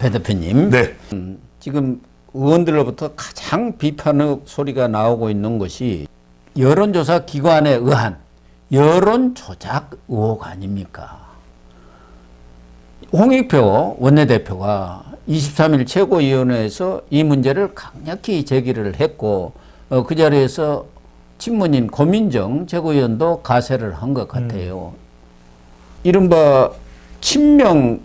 배 대표님. 네. 지금 의원들로부터 가장 비판의 소리가 나오고 있는 것이 여론조사 기관에 의한 여론 조작 의혹 아닙니까? 홍익표 원내대표가 23일 최고위원회에서 이 문제를 강력히 제기를 했고 그 자리에서 친문인 고민정 최고위원도 가세를 한 것 같아요. 이른바 친명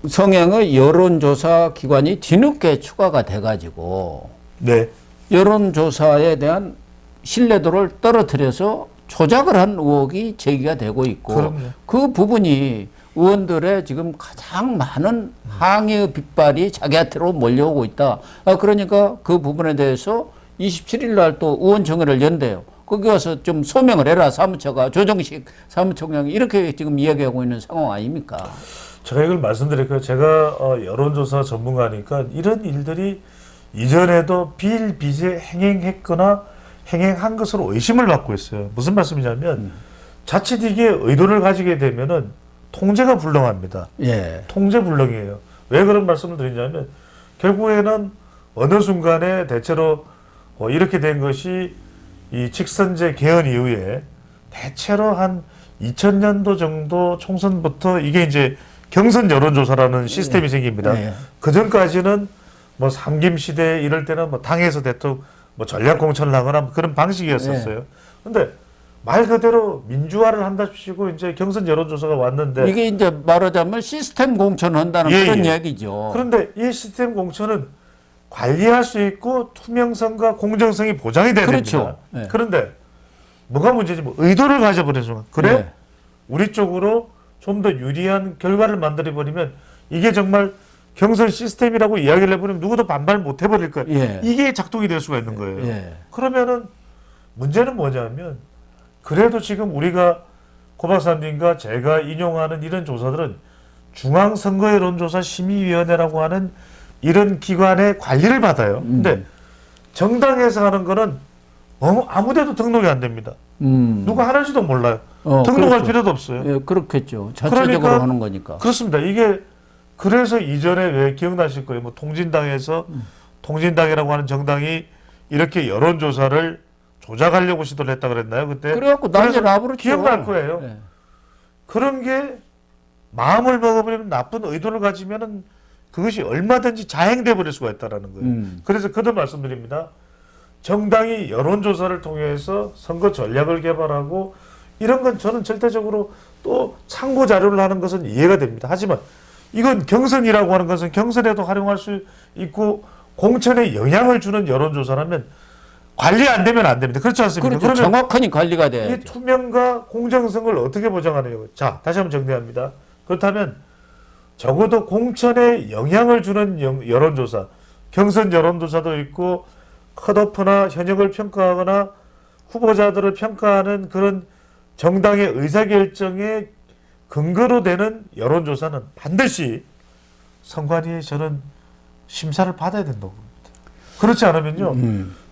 성향의 여론조사 기관이 뒤늦게 추가가 돼가지고 네. 여론조사에 대한 신뢰도를 떨어뜨려서 조작을 한 의혹이 제기가 되고 있고 그럼요. 그 부분이 의원들의 지금 가장 많은 항의의 빗발이 자기한테로 몰려오고 있다. 그러니까 그 부분에 대해서 27일 날 또 의원총회를 연대요. 거기 가서 좀 소명을 해라. 사무처가 조정식 사무총장이 이렇게 지금 이야기하고 있는 상황 아닙니까? 제가 이걸 말씀드릴까요? 제가 여론조사 전문가니까 이런 일들이 이전에도 비일비재 행행했거나 행행한 것으로 의심을 받고 있어요. 무슨 말씀이냐면 자칫 이게 의도를 가지게 되면은 통제가 불능합니다. 예. 통제 불능이에요. 왜 그런 말씀을 드리냐면 결국에는 어느 순간에 대체로 이렇게 된 것이 이 직선제 개헌 이후에 대체로 한 2000년도 정도 총선부터 이게 이제 경선 여론조사라는 시스템이 생깁니다. 네. 그 전까지는 뭐 삼김 시대 이럴 때는 뭐 당에서 대통령 뭐 전략 공천을 하거나 그런 방식이었었어요. 근데 말 그대로 민주화를 한답시고 이제 경선 여론조사가 왔는데 이게 이제 말하자면 시스템 공천한다는 그런 이야기죠. 그런데 이 시스템 공천은 관리할 수 있고 투명성과 공정성이 보장이 돼야 그렇죠. 됩니다. 네. 그런데 뭐가 문제지? 뭐 의도를 가져버린 순간 그래? 네. 우리 쪽으로 좀 더 유리한 결과를 만들어버리면 이게 정말 경선 시스템이라고 이야기를 해버리면 누구도 반발 못 해버릴 거예요. 예. 이게 작동이 될 수가 있는 거예요. 예. 그러면은 문제는 뭐냐면 그래도 지금 우리가 고 박사님과 제가 인용하는 이런 조사들은 중앙선거여론조사심의위원회라고 하는 이런 기관의 관리를 받아요. 근데 정당에서 하는 거는 아무데도 등록이 안 됩니다. 누가 하는지도 몰라요. 등록할 그렇죠. 필요도 없어요. 예, 그렇겠죠. 자체적으로 그러니까 하는 거니까. 그렇습니다. 이게 그래서 이전에 왜 기억나실 거예요. 뭐 통진당에서 통진당이라고 하는 정당이 이렇게 여론조사를 조작하려고 시도를 했다 그랬나요? 그때 그래갖고 난리 나버렸죠. 기억날 거예요. 예. 그런 게 마음을 먹어버리면 나쁜 의도를 가지면은 그것이 얼마든지 자행돼 버릴 수가 있다라는 거예요. 그래서 그도 말씀드립니다. 정당이 여론조사를 통해서 선거 전략을 개발하고 이런 건 저는 절대적으로 또 참고 자료를 하는 것은 이해가 됩니다. 하지만 이건 경선이라고 하는 것은 경선에도 활용할 수 있고 공천에 영향을 주는 여론조사라면 관리 안 되면 안 됩니다. 그렇지 않습니까? 그렇죠. 정확하니 관리가 이 돼야죠. 투명과 공정성을 어떻게 보장하느냐. 자, 다시 한번 정리합니다. 그렇다면 적어도 공천에 영향을 주는 여론조사, 경선 여론조사도 있고 컷오프나 현역을 평가하거나 후보자들을 평가하는 그런 정당의 의사결정에 근거로 되는 여론조사는 반드시 선관위에 저는 심사를 받아야 된다고 봅니다. 그렇지 않으면요.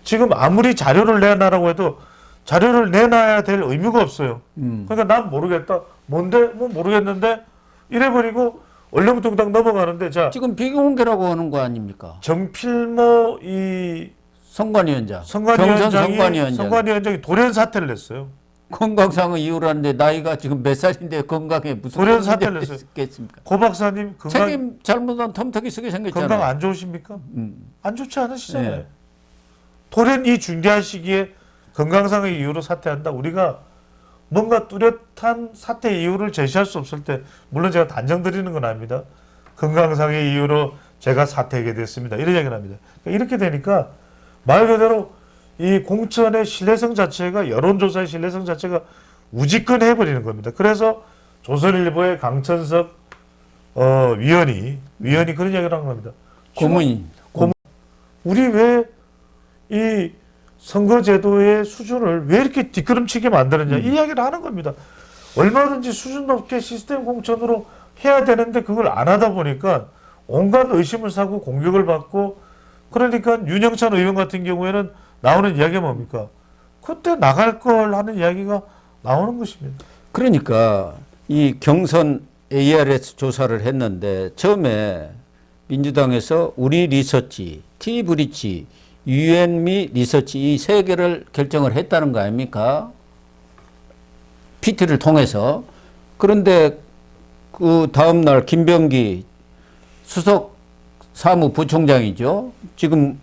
지금 아무리 자료를 내놔라고 해도 자료를 내놔야 될 의무가 없어요. 그러니까 난 모르겠다. 뭔데? 뭐 모르겠는데 이래버리고 얼렁뚱땅 넘어가는데 자 지금 비공개라고 하는 거 아닙니까? 정필모 이 선관위원장. 선관위원장이 선관위원장. 돌연 사퇴를 냈어요. 건강상의 이유로 하는데 나이가 지금 몇 살인데 건강에 무슨 돌연 사퇴를 했어요. 있겠습니까? 고 박사님 건강 책임 잘못한 텀터기 쓰게 생겼잖아요. 건강 안 좋으십니까? 안 좋지 않으시잖아요. 네. 돌연 이 중대한 시기에 건강상의 이유로 사퇴한다. 우리가 뭔가 뚜렷한 사퇴 이유를 제시할 수 없을 때 물론 제가 단정 드리는 건 아닙니다. 건강상의 이유로 제가 사퇴하게 됐습니다. 이런 얘기를 합니다. 그러니까 이렇게 되니까 말 그대로 이 공천의 신뢰성 자체가 여론조사의 신뢰성 자체가 우지끈해 버리는 겁니다. 그래서 조선일보의 강천석 위원이 그런 얘기를 한 겁니다. 고문입니다. 우리 왜 이 선거제도의 수준을 왜 이렇게 뒷걸음치게 만드느냐 이 이야기를 하는 겁니다. 얼마든지 수준 높게 시스템 공천으로 해야 되는데 그걸 안 하다 보니까 온갖 의심을 사고 공격을 받고 그러니까 윤영찬 의원 같은 경우에는 나오는 이야기가 뭡니까? 그때 나갈 걸 하는 이야기가 나오는 것입니다. 그러니까 이 경선 ARS 조사를 했는데 처음에 민주당에서 우리 리서치, 티브리치, 유엔미 리서치 이 세 개를 결정을 했다는 거 아닙니까? PT를 통해서. 그런데 그 다음날 김병기 수석 사무부총장이죠. 지금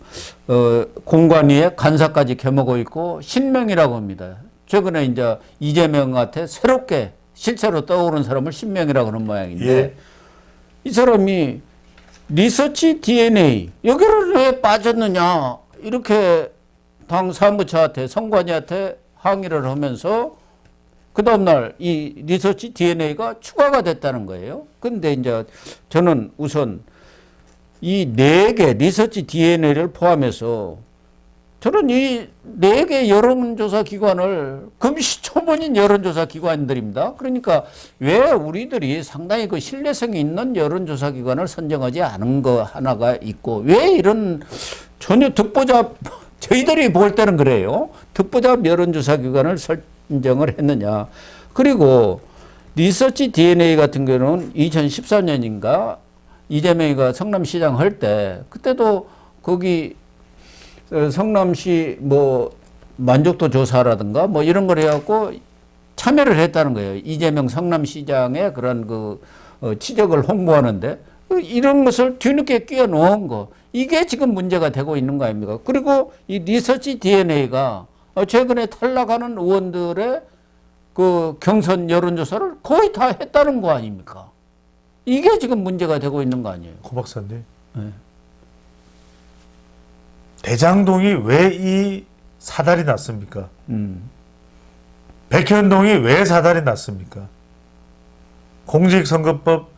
공관위에 간사까지 겸하고 있고 신명이라고 합니다. 최근에 이제 이재명한테 새롭게 실제로 떠오른 사람을 신명이라고 하는 모양인데 예. 이 사람이 리서치 DNA 여기를 왜 빠졌느냐 이렇게 당 사무처한테 선관위한테 항의를 하면서 그 다음날 이 리서치 DNA가 추가가 됐다는 거예요. 근데 이제 저는 우선 이 4개 리서치 DNA를 포함해서 저는 이 4개 여론조사 기관을 금시초문인 여론조사 기관들입니다. 그러니까 왜 우리들이 상당히 그 신뢰성이 있는 여론조사 기관을 선정하지 않은 거 하나가 있고 왜 이런 전혀 듣보잡 저희들이 볼 때는 그래요. 듣보잡 여론조사 기관을 선정을 했느냐. 그리고 리서치 DNA 같은 경우는 2014년인가 이재명이가 성남시장 할 때 그때도 거기 성남시 뭐 만족도 조사라든가 뭐 이런 걸 해갖고 참여를 했다는 거예요. 이재명 성남시장의 그런 그 지적을 홍보하는데 이런 것을 뒤늦게 끼워 넣은 거 이게 지금 문제가 되고 있는 거 아닙니까? 그리고 이 리서치 DNA가 최근에 탈락하는 의원들의 그 경선 여론조사를 거의 다 했다는 거 아닙니까? 이게 지금 문제가 되고 있는 거 아니에요? 고 박사님. 네. 대장동이 왜 이 사달이 났습니까? 백현동이 왜 사달이 났습니까? 공직선거법,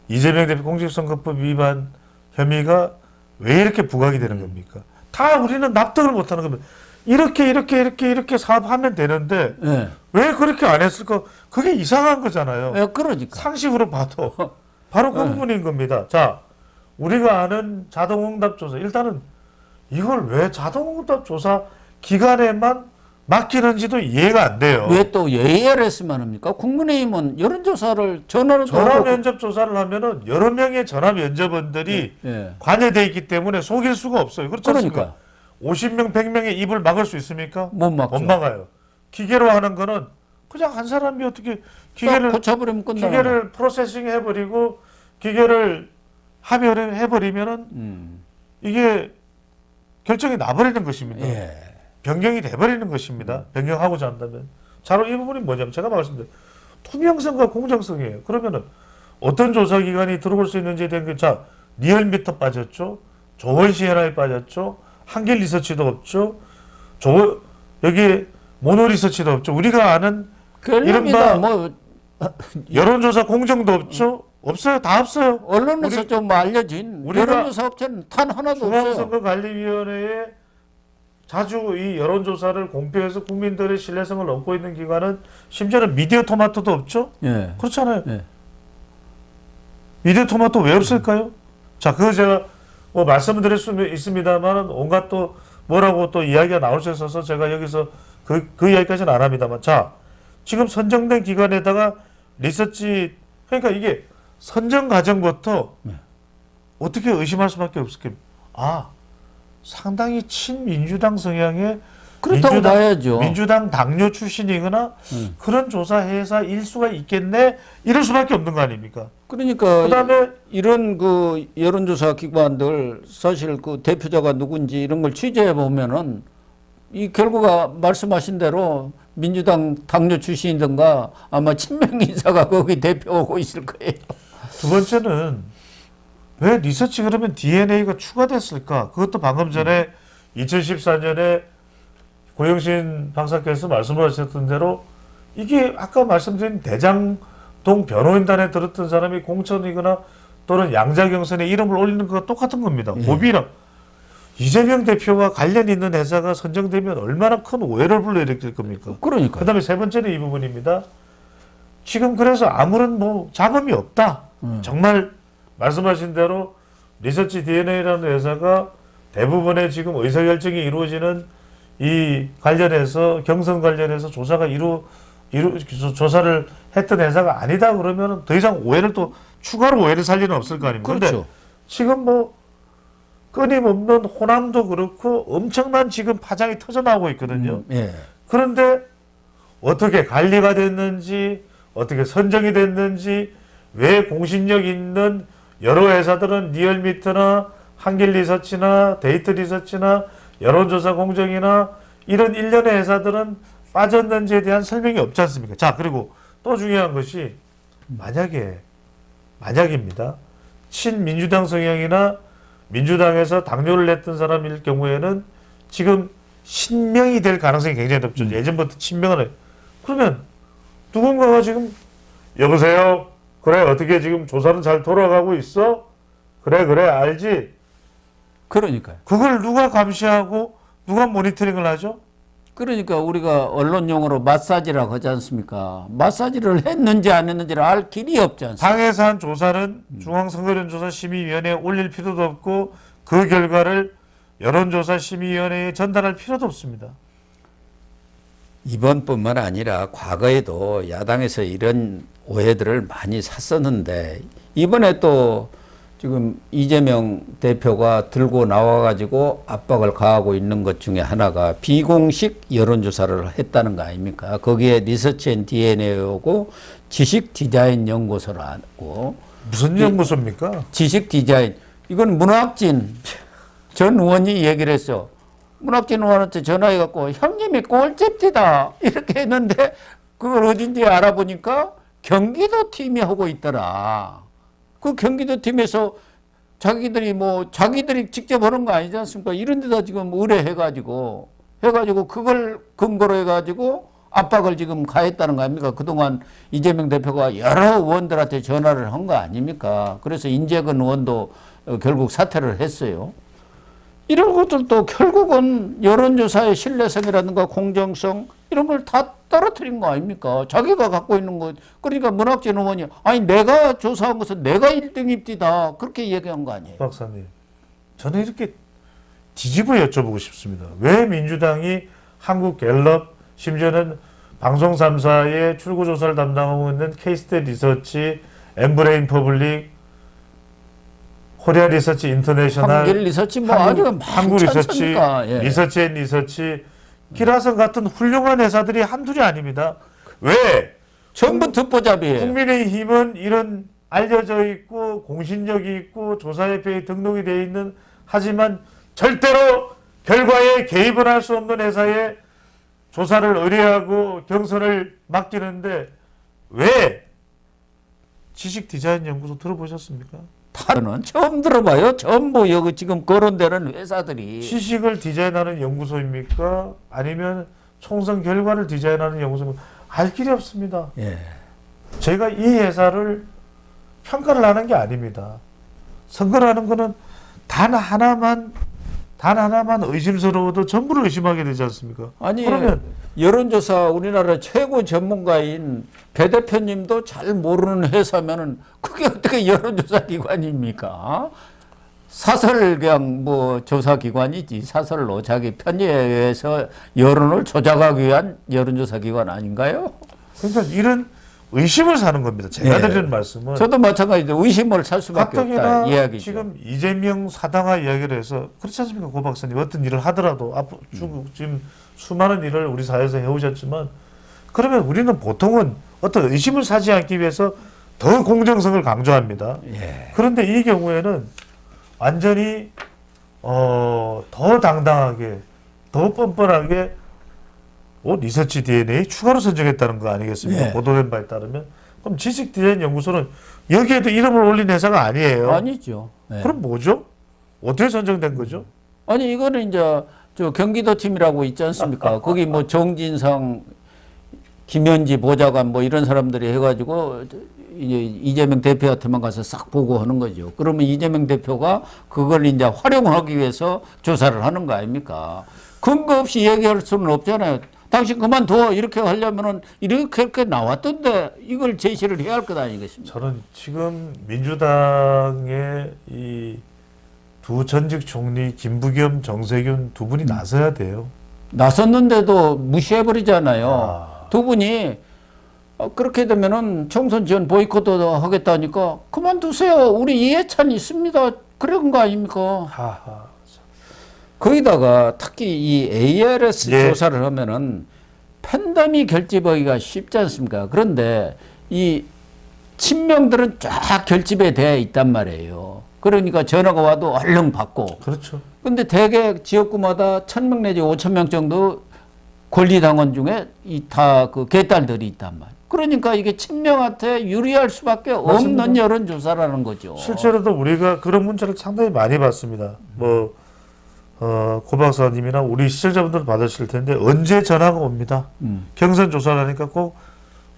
이재명 대표 공직선거법 위반 혐의가 왜 이렇게 부각이 되는 겁니까? 다 우리는 납득을 못하는 겁니다. 이렇게 사업하면 되는데 네. 왜 그렇게 안 했을까? 그게 이상한 거잖아요. 네, 그러니까. 상식으로 봐도 바로 그 부분인 겁니다. 자, 우리가 아는 자동응답 조사 일단은 이걸 왜 자동응답 조사 기관에만 맡기는지도 이해가 안 돼요. 왜 또 ARS만 합니까? 국민의힘은 여론조사를 전화 면접 조사를 하면은 여러 명의 전화 면접원들이 네. 관여돼 있기 때문에 속일 수가 없어요. 그렇지 않습니까? 그러니까 50명, 100명의 입을 막을 수 있습니까? 못 막죠. 못 막아요. 기계로 하는 거는 그냥 한 사람이 어떻게 기계를 고쳐버리면 끝나는 기계를 프로세싱 해버리고 기계를 합의를 해버리면은 이게 결정이 나버리는 것입니다. 예. 변경이 돼버리는 것입니다. 변경하고자 한다면. 바로 이 부분이 뭐냐면 제가 말씀드린 투명성과 공정성이에요. 그러면은 어떤 조사기관이 들어올 수 있는지에 대한 게 자, 리얼미터 빠졌죠. 조원시에라에 빠졌죠. 한길 리서치도 없죠. 여기 모노 리서치도 없죠. 우리가 아는 이른바 이른바 뭐 여론조사 공정도 없죠. 없어요. 다 없어요. 언론에서 우리- 좀 알려진 우리가 여론조사 업체는 단 하나도 없어요. 중앙선거관리위원회에 자주 이 여론조사를 공표해서 국민들의 신뢰성을 얻고 있는 기관은 심지어는 미디어 토마토도 없죠? 예. 그렇잖아요. 예. 미디어 토마토 왜 없을까요? 자, 그거 제가 뭐 말씀드릴 수 있습니다만 온갖 또 뭐라고 또 이야기가 나올 수 있어서 제가 여기서 그 이야기까지는 안 합니다만 자, 지금 선정된 기관에다가 리서치 그러니까 이게 선정 과정부터 어떻게 의심할 수밖에 없을 겁니다. 아, 상당히 친민주당 성향의 그렇다고 봐야죠. 민주당 당뇨 출신이거나 그런 조사 회사일 수가 있겠네 이럴 수밖에 없는 거 아닙니까? 그러니까 그다음에 이런 그 여론조사 기관들 사실 그 대표자가 누군지 이런 걸 취재해 보면은 이 결과가 말씀하신 대로 민주당 당뇨 출신이든가 아마 친명 인사가 거기 대표하고 있을 거예요. 두 번째는 왜 리서치 그러면 DNA가 추가됐을까? 그것도 방금 전에 2014년에 고영신 박사께서 말씀하셨던 대로 이게 아까 말씀드린 대장동 변호인단에 들었던 사람이 공천이거나 또는 양자경선에 이름을 올리는 것과 똑같은 겁니다. 고비랑 이재명 대표와 관련 있는 회사가 선정되면 얼마나 큰 오해를 불러일으킬 겁니까? 그러니까. 그다음에 세 번째는 이 부분입니다. 지금 그래서 아무런 뭐 자금이 없다. 정말 말씀하신 대로 리서치 DNA라는 회사가 대부분의 지금 의사결정이 이루어지는 이 관련해서 경선 관련해서 조사가 조사를 했던 회사가 아니다 그러면 더 이상 오해를 또 추가로 오해를 살 일은 없을 거 아닙니까? 그렇죠. 지금 뭐 끊임없는 호남도 그렇고 엄청난 지금 파장이 터져나오고 있거든요. 예. 그런데 어떻게 관리가 됐는지, 어떻게 선정이 됐는지, 왜 공신력 있는 여러 회사들은 리얼미터나 한길리서치나 데이터리서치나 여론조사 공정이나 이런 일련의 회사들은 빠졌는지에 대한 설명이 없지 않습니까? 자, 그리고 또 중요한 것이 만약입니다. 친민주당 성향이나 민주당에서 당뇨를 냈던 사람일 경우에는 지금 신명이 될 가능성이 굉장히 높죠. 예전부터 친명을 해. 그러면 누군가가 지금 여보세요? 그래 어떻게 지금 조사는 잘 돌아가고 있어? 그래 알지? 그러니까요. 그걸 누가 감시하고 누가 모니터링을 하죠? 그러니까 우리가 언론용어로 마사지라고 하지 않습니까? 마사지를 했는지 안 했는지를 알 길이 없지 않습니까? 당에서 한 조사는 중앙선거론조사심의위원회에 올릴 필요도 없고 그 결과를 여론조사심의위원회에 전달할 필요도 없습니다. 이번뿐만 아니라 과거에도 야당에서 이런 오해들을 많이 샀었는데 이번에 또 지금 이재명 대표가 들고 나와가지고 압박을 가하고 있는 것 중에 하나가 비공식 여론조사를 했다는 거 아닙니까? 거기에 리서치 앤 DNA하고 지식 디자인 연구소라고. 무슨 연구소입니까? 지식 디자인. 이건 문학진 전 의원이 얘기를 했어. 문학진 의원한테 전화해갖고 형님이 꼴찌입니다. 이렇게 했는데 그걸 어딘지 알아보니까 경기도 팀이 하고 있더라. 그 경기도 팀에서 자기들이 직접 하는 거 아니지 않습니까? 이런 데다 지금 의뢰해가지고 그걸 근거로 해가지고 압박을 지금 가했다는 거 아닙니까? 그동안 이재명 대표가 여러 의원들한테 전화를 한 거 아닙니까? 그래서 인재근 의원도 결국 사퇴를 했어요. 이런 것들도 결국은 여론조사의 신뢰성이라든가 공정성 이런 걸 다 떨어뜨린 거 아닙니까? 자기가 갖고 있는 것. 그러니까 문학진 의원이 아니 내가 조사한 것은 내가 1등입니다. 그렇게 얘기한 거 아니에요. 박사님, 저는 이렇게 뒤집어 여쭤보고 싶습니다. 왜 민주당이 한국갤럽 심지어는 방송 3사의 출구조사를 담당하고 있는 K스탯 리서치, 엠브레인 퍼블릭, 코리아 리서치 인터내셔널, 한길 리서치 뭐 아주 한국 리서치, 예. 리서치 앤 리서치, 기라성 같은 훌륭한 회사들이 한둘이 아닙니다. 왜? 전부 듣보잡이에요. 국민의힘은 이런 알려져 있고 공신력이 있고 조사협회에 등록이 되어 있는 하지만 절대로 결과에 개입을 할 수 없는 회사에 조사를 의뢰하고 경선을 맡기는데 왜 지식디자인연구소 들어보셨습니까? 다는 처음 들어봐요. 전부 여기 지금 거론되는 회사들이. 지식을 디자인하는 연구소입니까? 아니면 총선 결과를 디자인하는 연구소입니까? 알 길이 없습니다. 예. 제가 이 회사를 평가를 하는 게 아닙니다. 선거를 하는 거는 단 하나만 의심스러워도 전부를 의심하게 되지 않습니까? 아니 그러면 여론조사 우리나라 최고 전문가인 배 대표님도 잘 모르는 회사면은 그게 어떻게 여론조사 기관입니까? 사설 그냥 뭐 조사 기관이지 사설로 자기 편의에 의해서 여론을 조작하기 위한 여론조사 기관 아닌가요? 그러니까 이런 의심을 사는 겁니다. 제가 예. 드리는 말씀은 저도 마찬가지로 의심을 살 수밖에 없다 가뜩이나 이야기죠. 지금 이재명 사당화 이야기를 해서 그렇지 않습니까? 고 박사님 어떤 일을 하더라도 앞으로 지금 수많은 일을 우리 사회에서 해오셨지만 그러면 우리는 보통은 어떤 의심을 사지 않기 위해서 더 공정성을 강조합니다. 예. 그런데 이 경우에는 완전히 더 당당하게 더 뻔뻔하게 리서치 DNA 추가로 선정했다는 거 아니겠습니까? 네. 보도된 바에 따르면 그럼 지식 디자인 연구소는 여기에도 이름을 올린 회사가 아니에요. 아니죠. 예. 그럼 뭐죠? 어떻게 선정된 거죠? 아니 이거는 이제 저 경기도 팀이라고 있지 않습니까? 거기 뭐 정진상, 김현지 보좌관 뭐 이런 사람들이 해가지고 이제 이재명 대표한테만 가서 싹 보고 하는 거죠. 그러면 이재명 대표가 그걸 이제 활용하기 위해서 조사를 하는 거 아닙니까? 근거 없이 얘기할 수는 없잖아요. 당신 그만둬 이렇게 하려면은 이렇게 나왔던데 이걸 제시를 해야 할 것 아니겠습니까? 저는 지금 민주당의 이 두 전직 총리 김부겸, 정세균 두 분이 나서야 돼요. 나섰는데도 무시해버리잖아요. 아. 두 분이 그렇게 되면은 총선 지원 보이콧 하겠다니까 그만두세요. 우리 이해찬 있습니다. 그런 거 아닙니까? 하하. 거기다가 특히 이 ARS 예. 조사를 하면은 팬덤이 결집하기가 쉽지 않습니까? 그런데 이 친명들은 쫙 결집에 되어 있단 말이에요. 그러니까 전화가 와도 얼른 받고. 그렇죠. 근데 대개 지역구마다 1,000명 내지 5,000명 정도 권리당원 중에 이 다 그 개딸들이 있단 말이에요. 그러니까 이게 친명한테 유리할 수밖에 맞습니다. 없는 여론조사라는 거죠. 실제로도 우리가 그런 문자를 상당히 많이 받습니다. 고 박사님이나 우리 시청자분들 받으실 텐데 언제 전화가 옵니다. 경선 조사라니까 꼭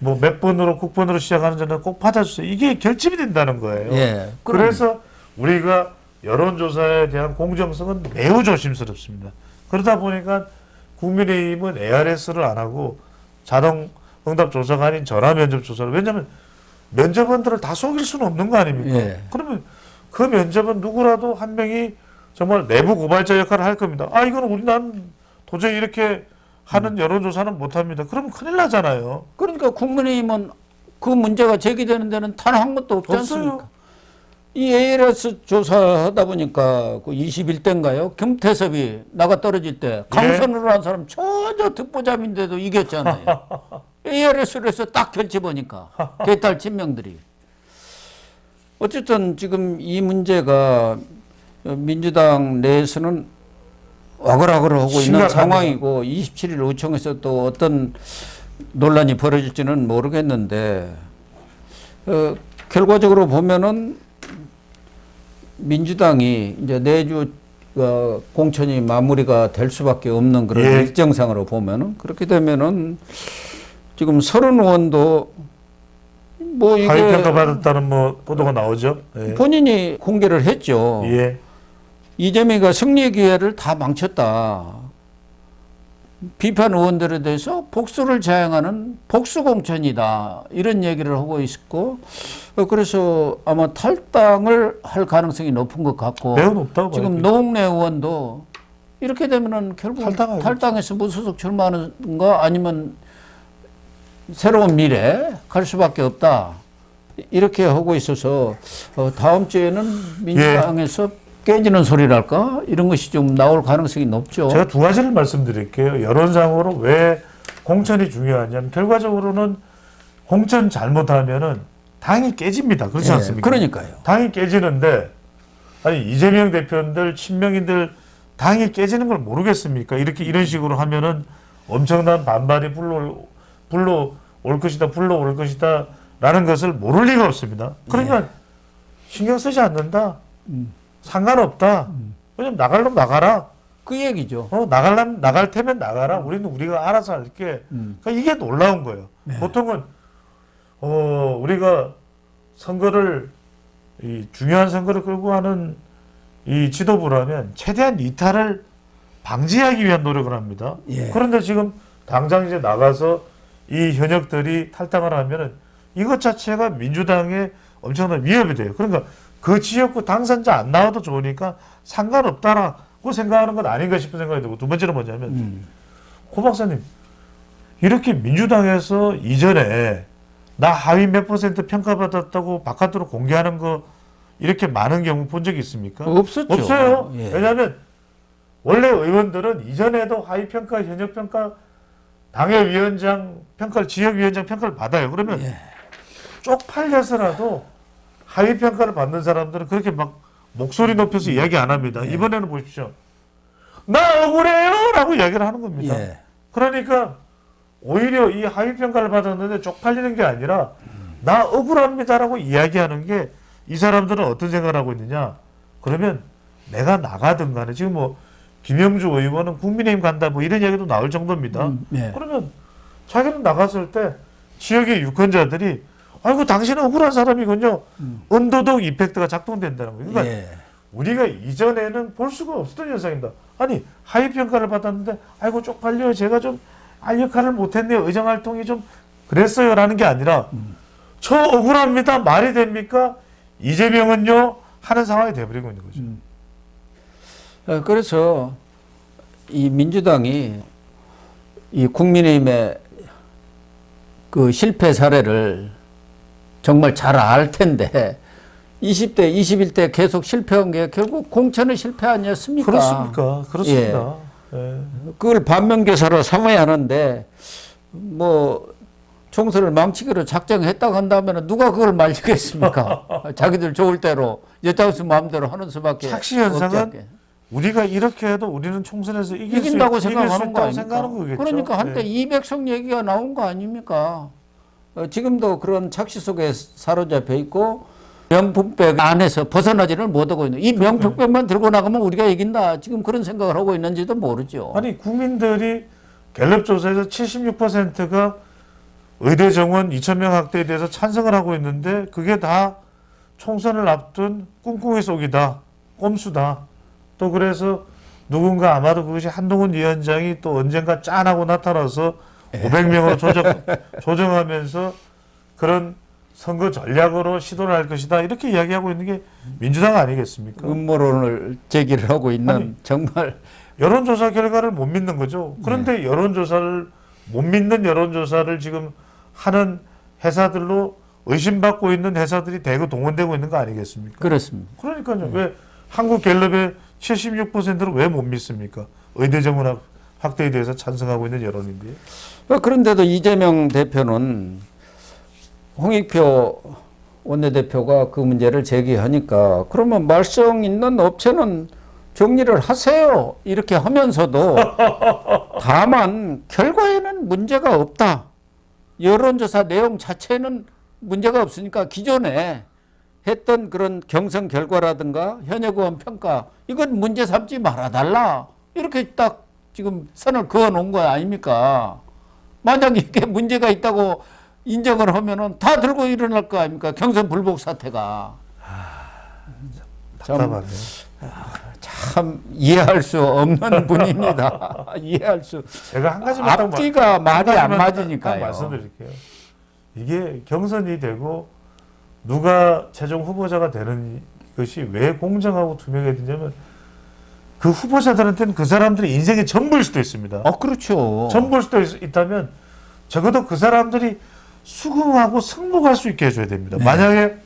뭐 몇 번으로 국번으로 시작하는 전화 꼭 받아주세요. 이게 결집이 된다는 거예요. 예. 그래서 우리가 여론조사에 대한 공정성은 매우 조심스럽습니다. 그러다 보니까 국민의힘은 ARS를 안 하고 자동 응답 조사가 아닌 전화 면접 조사를, 왜냐하면 면접원들을 다 속일 수는 없는 거 아닙니까? 예. 그러면 그 면접은 누구라도 한 명이 정말 내부 고발자 역할을 할 겁니다. 아, 이거는 난 도저히 이렇게 하는 여론조사는 못합니다. 그러면 큰일 나잖아요. 그러니까 국민의힘은 그 문제가 제기되는 데는 단 한 것도 없지 없어요. 않습니까? 이 ALS 조사하다 보니까 그 21대인가요? 김태섭이 나가 떨어질 때 강선으로 한 사람 전혀 듣보잡인데도 이겼잖아요. ALS로 해서 딱 결집하니까 개딸 친명들이. 어쨌든 지금 이 문제가 민주당 내에서는 와글와글 하고 있는 심각합니다. 상황이고 27일 의총에서 또 어떤 논란이 벌어질지는 모르겠는데 결과적으로 보면은 민주당이 이제 내주 공천이 마무리가 될 수밖에 없는 그런 예. 일정상으로 보면은 그렇게 되면은 지금 30의원도 뭐 이게 하위평가 받았다는 뭐 보도가 나오죠. 예. 본인이 공개를 했죠. 예. 이재명이가 승리 기회를 다 망쳤다. 비판 의원들에 대해서 복수를 자행하는 복수 공천이다. 이런 얘기를 하고 있고, 그래서 아마 탈당을 할 가능성이 높은 것 같고, 매우 높다고 봐요. 지금 노웅래 의원도 이렇게 되면은 결국 탈당하겠죠. 탈당해서 무소속 출마하는가 아니면 새로운 미래 갈 수밖에 없다. 이렇게 하고 있어서 다음 주에는 민주당에서 깨지는 소리랄까 이런 것이 좀 나올 가능성이 높죠. 제가 두 가지를 말씀드릴게요. 여론상으로 왜 공천이 중요하냐면 결과적으로는 공천 잘못하면은 당이 깨집니다. 그렇지 예, 않습니까? 그러니까요. 당이 깨지는데 아니 이재명 대표들 친명인들 당이 깨지는 걸 모르겠습니까? 이렇게 이런 식으로 하면은 엄청난 반발이 불러올 것이다라는 것을 모를 리가 없습니다. 그러면 신경 쓰지 않는다. 상관없다. 왜냐면 나가려면 나가라. 그 얘기죠. 나가려면 나갈 테면 나가라. 우리가 알아서 할게. 그러니까 이게 놀라운 거예요. 보통은 우리가 선거를 이 중요한 선거를 끌고 하는 이 지도부라면 최대한 이탈을 방지하기 위한 노력을 합니다. 예. 그런데 지금 당장 이제 나가서 이 현역들이 탈당을 하면은 이것 자체가 민주당에 엄청난 위협이 돼요. 그러니까 그 지역구 당선자 안 나와도 좋으니까 상관없다라고 생각하는 건 아닌가 싶은 생각이 들고, 두 번째는 뭐냐면 고 박사님 이렇게 민주당에서 이전에 나 하위 몇 % 평가받았다고 바깥으로 공개하는 거 이렇게 많은 경우 본 적이 있습니까? 없었죠. 없어요. 예. 왜냐하면 원래 의원들은 이전에도 하위 평가, 현역 평가, 당협위원장 평가를, 지역위원장 평가를 받아요. 그러면 예. 쪽팔려서라도 하위 평가를 받는 사람들은 그렇게 막 목소리 높여서 이야기 안 합니다. 이번에는 보십시오. 나 억울해요! 라고 이야기를 하는 겁니다. 예. 그러니까 오히려 이 하위 평가를 받았는데 쪽팔리는 게 아니라 나 억울합니다라고 이야기하는 게, 이 사람들은 어떤 생각을 하고 있느냐? 그러면 내가 나가든 간에, 지금 뭐 김영주 의원은 국민의힘 간다 뭐 이런 이야기도 나올 정도입니다. 예. 그러면 자기는 나갔을 때 지역의 유권자들이 아이고 당신은 억울한 사람이군요. 언더독 이펙트가 작동된다는 거예요. 그러니까 예. 우리가 이전에는 볼 수가 없었던 현상입니다. 아니 하위 평가를 받았는데 아이고 쪽팔려요. 제가 좀 역할을 못했네요. 의정활동이 좀 그랬어요라는 게 아니라 저 억울합니다. 말이 됩니까? 이재명은요 하는 상황이 돼버리고 있는 거죠. 그래서 이 민주당이 이 국민의힘의 그 실패 사례를 정말 잘 알 텐데 20대, 21대 계속 실패한 게 결국 공천의 실패 아니었습니까? 그렇습니까? 그렇습니다. 예. 그걸 반면교사로 삼아야 하는데 뭐 총선을 망치기로 작정했다고 한다면 누가 그걸 말리겠습니까? 자기들 좋을 대로 여차수 마음대로 하는 수밖에 착시 현상은 없지 않게. 우리가 이렇게 해도 우리는 총선에서 이긴다고 생각하는 거 아닙니까? 생각하는 거겠죠. 그러니까 한때 네. 200석 얘기가 나온 거 아닙니까? 지금도 그런 착시 속에 사로잡혀 있고 명품백 안에서 벗어나지를 못하고 있는 이 명품백만 들고 나가면 우리가 이긴다. 지금 그런 생각을 하고 있는지도 모르죠. 아니 국민들이 갤럽 조사에서 76%가 의대 정원 2,000명 확대에 대해서 찬성을 하고 있는데 그게 다 총선을 앞둔 꿍꿍이 속이다, 꼼수다. 또 그래서 누군가 아마도 그것이 한동훈 위원장이 또 언젠가 짠하고 나타나서 500명으로 조정하면서 그런 선거 전략으로 시도를 할 것이다. 이렇게 이야기하고 있는 게 민주당 아니겠습니까? 음모론을 제기를 하고 있는 아니, 정말 여론조사 결과를 못 믿는 거죠. 그런데 여론조사를 못 믿는 여론조사를 지금 하는 회사들로 의심받고 있는 회사들이 대거 동원되고 있는 거 아니겠습니까? 그렇습니다. 그러니까요. 왜 한국 갤럽의 76%를 왜 못 믿습니까? 의대 정원 확대에 대해서 찬성하고 있는 여론인데. 그런데도 이재명 대표는 홍익표 원내대표가 그 문제를 제기하니까 그러면 말썽 있는 업체는 정리를 하세요. 이렇게 하면서도 다만 결과에는 문제가 없다. 여론조사 내용 자체는 문제가 없으니까 기존에 했던 그런 경선 결과라든가 현역 의원 평가 이건 문제 삼지 말아달라. 이렇게 딱 지금 선을 그어놓은 거 아닙니까? 만약 이게 문제가 있다고 인정을 하면은 다 들고 일어날 거 아닙니까? 경선 불복 사태가. 답답하네. 참 이해할 수 없는 분입니다. 이해할 수. 제가 한 가지만 앞뒤가 말이 안 맞으니까요. 말씀드릴게요. 이게 경선이 되고 누가 최종 후보자가 되는 것이 왜 공정하고 투명해야 되냐면 그 후보자들한테는 그 사람들이 인생의 전부일 수도 있습니다. 그렇죠. 전부일 수도 있다면 적어도 그 사람들이 수긍하고 승복할 수 있게 해줘야 됩니다. 네. 만약에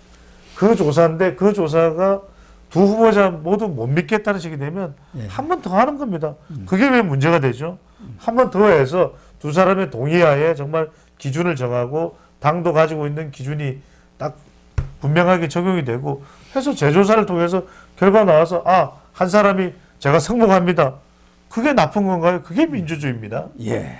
그 조사인데 그 조사가 두 후보자 모두 못 믿겠다는 식이 되면 한 번 더 하는 겁니다. 그게 왜 문제가 되죠? 한 번 더 해서 두 사람의 동의하에 정말 기준을 정하고 당도 가지고 있는 기준이 딱 분명하게 적용이 되고 해서 재조사를 통해서 결과 나와서 한 사람이 제가 승복합니다. 그게 나쁜 건가요? 그게 민주주의입니다. 예.